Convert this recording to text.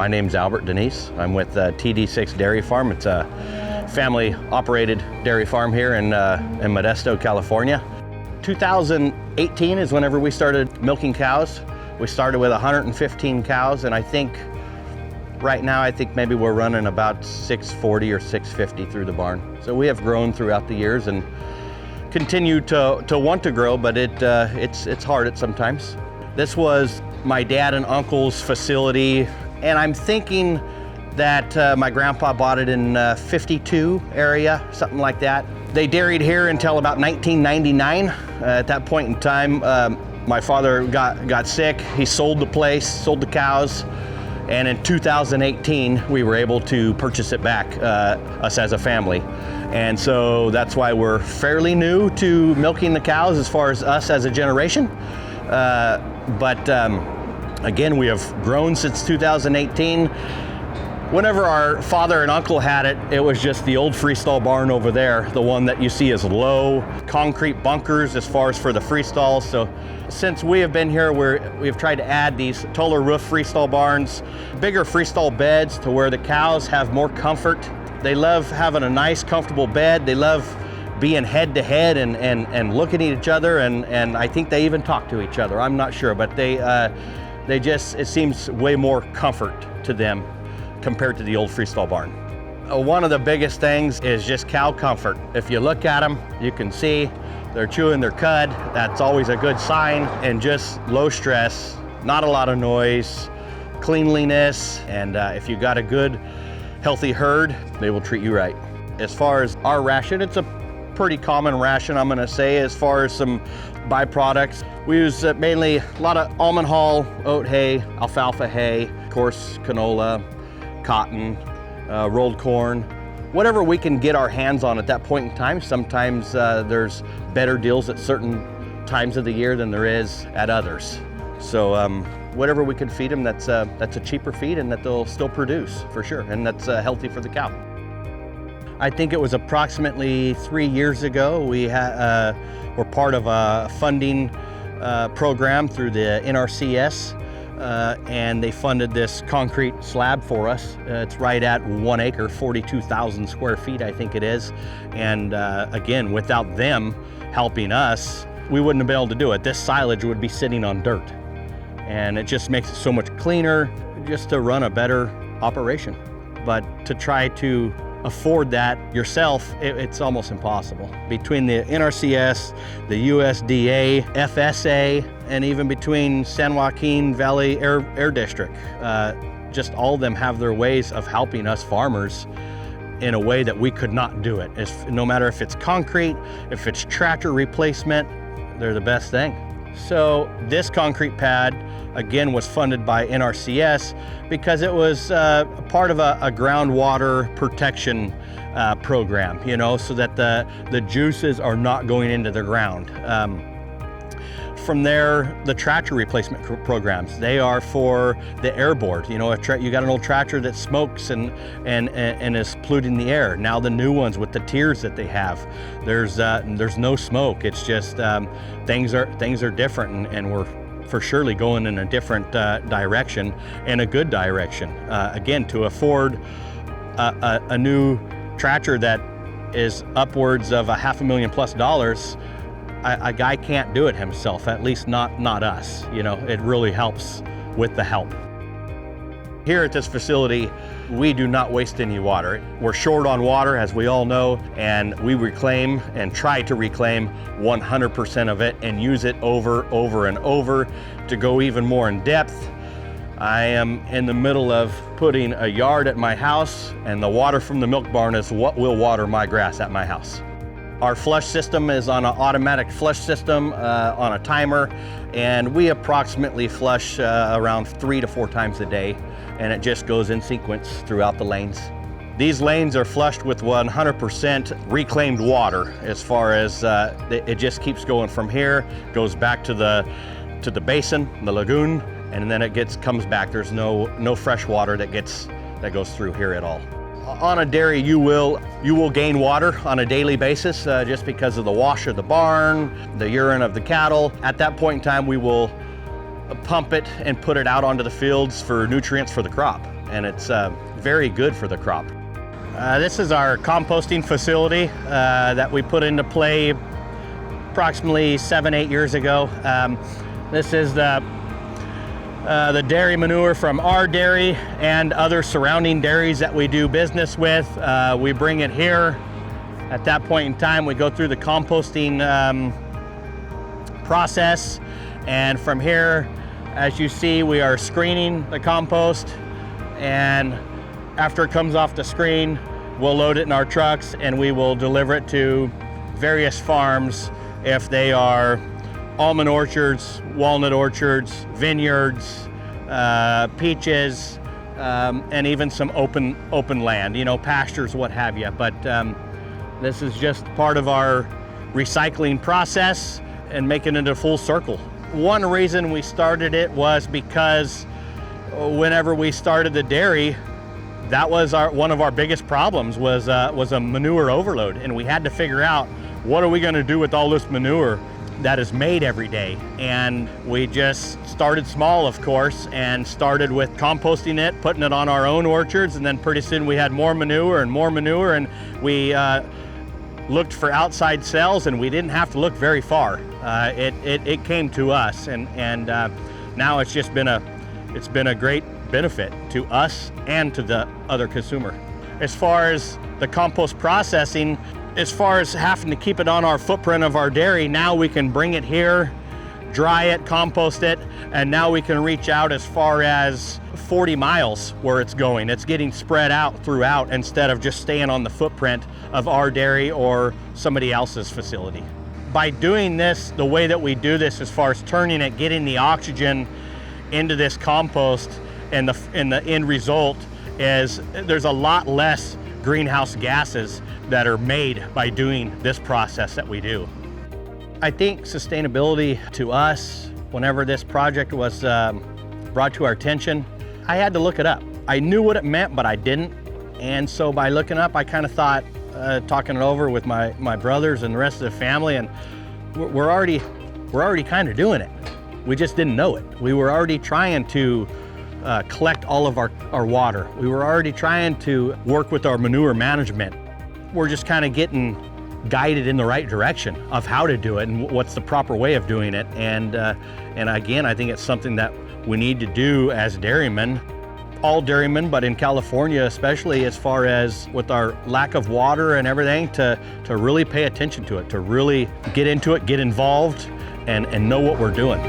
My name's Albert Deniz. I'm with TD6 Dairy Farm. It's a family-operated dairy farm here in Modesto, California. 2018 is whenever we started milking cows. We started with 115 cows, and I think right now, maybe we're running about 640 or 650 through the barn. So we have grown throughout the years and continue to want to grow, but it's hard at sometimes. This was my dad and uncle's facility, and I'm thinking that my grandpa bought it in 52 area, something like that. They dairied here until about 1999. At that point in time, my father got sick. He sold the place, sold the cows, and in 2018, we were able to purchase it back, us as a family. And so that's why we're fairly new to milking the cows as far as us as a generation. But again, we have grown since 2018. Whenever our father and uncle had it, it was just the old freestall barn over there, the one that you see is low, concrete bunkers as far as for the freestalls. So since we have been here, we've tried to add these taller roof freestall barns, bigger freestall beds to where the cows have more comfort. They love having a nice, comfortable bed. They love being head to head and looking at each other, and I think they even talk to each other. I'm not sure, but they just, it seems way more comfort to them compared to the old freestall barn. One of the biggest things is just cow comfort. If you look at them, you can see they're chewing their cud. That's always a good sign. And just low stress, not a lot of noise, cleanliness, and if you got a good, healthy herd, they will treat you right. As far as our ration, it's a pretty common ration, I'm gonna say, as far as some byproducts. We use mainly a lot of almond hull, oat hay, alfalfa hay, of course, canola, cotton, rolled corn, whatever we can get our hands on at that point in time. Sometimes there's better deals at certain times of the year than there is at others. So whatever we can feed them, that's a cheaper feed and that they'll still produce for sure, and that's healthy for the cow. I think it was approximately 3 years ago, we were part of a funding program through the NRCS. And they funded this concrete slab for us. It's right at 1 acre, 42,000 square feet, I think it is. And again, without them helping us, we wouldn't have been able to do it. This silage would be sitting on dirt. And it just makes it so much cleaner just to run a better operation. But to try to afford that yourself, it's almost impossible. Between the NRCS, the USDA, FSA, and even between San Joaquin Valley Air District, just all of them have their ways of helping us farmers in a way that we could not do it. No matter if it's concrete, if it's tractor replacement, they're the best thing. So this concrete pad, again, was funded by NRCS because it was part of a groundwater protection program, you know, so that the juices are not going into the ground. From there, the tractor replacement programs, they are for the airboard. You know, you got an old tractor that smokes and is polluting the air. Now the new ones with the tiers that they have, there's no smoke. It's just things are different, and we're for surely going in a different direction, and a good direction. Again, to afford a new tractor that is upwards of $500,000+ a guy can't do it himself, at least not us. You know, it really helps with the help. Here at this facility, we do not waste any water. We're short on water, as we all know, and we reclaim and try to reclaim 100% of it and use it over and over. To go even more in depth, I am in the middle of putting a yard at my house, and the water from the milk barn is what will water my grass at my house. Our flush system is on an automatic flush system on a timer, and we approximately flush around 3 to 4 times a day, and it just goes in sequence throughout the lanes. These lanes are flushed with 100% reclaimed water. As far as it just keeps going from here, goes back to the basin, the lagoon, and then it comes back. There's no fresh water that goes through here at all. On a dairy, you will gain water on a daily basis just because of the wash of the barn, the urine of the cattle. At that point in time, we will pump it and put it out onto the fields for nutrients for the crop. and it's very good for the crop. This is our composting facility that we put into play approximately 7-8 years ago. This is the dairy manure from our dairy and other surrounding dairies that we do business with. We bring it here. At that point in time, we go through the composting process, and from here, as you see, we are screening the compost, and after it comes off the screen, we'll load it in our trucks and we will deliver it to various farms, if they are almond orchards, walnut orchards, vineyards, peaches, and even some open land, you know, pastures, what have you. But this is just part of our recycling process and making it a full circle. One reason we started it was because whenever we started the dairy, that was one of our biggest problems was a manure overload, and we had to figure out, what are we going to do with all this manure that is made every day? And we just started small, of course, and started with composting it, putting it on our own orchards, and then pretty soon we had more manure, and we looked for outside sales, and we didn't have to look very far. It came to us, and now it's just been a great benefit to us and to the other consumer. As far as the compost processing, as far as having to keep it on our footprint of our dairy, now we can bring it here, dry it, compost it, and now we can reach out as far as 40 miles where it's going. It's getting spread out throughout instead of just staying on the footprint of our dairy or somebody else's facility. By doing this, the way that we do this, as far as turning it, getting the oxygen into this compost, and the end result is there's a lot less greenhouse gases that are made by doing this process that we do. I think sustainability to us, whenever this project was brought to our attention, I had to look it up. I knew what it meant, but I didn't. And so by looking up, I kind of thought, talking it over with my brothers and the rest of the family, and we're already kind of doing it. We just didn't know it. We were already trying to collect all of our water. We were already trying to work with our manure management. We're just kind of getting guided in the right direction of how to do it and what's the proper way of doing it. And again, I think it's something that we need to do as dairymen, all dairymen, but in California especially, as far as with our lack of water and everything, to really pay attention to it, to really get into it, get involved, and know what we're doing.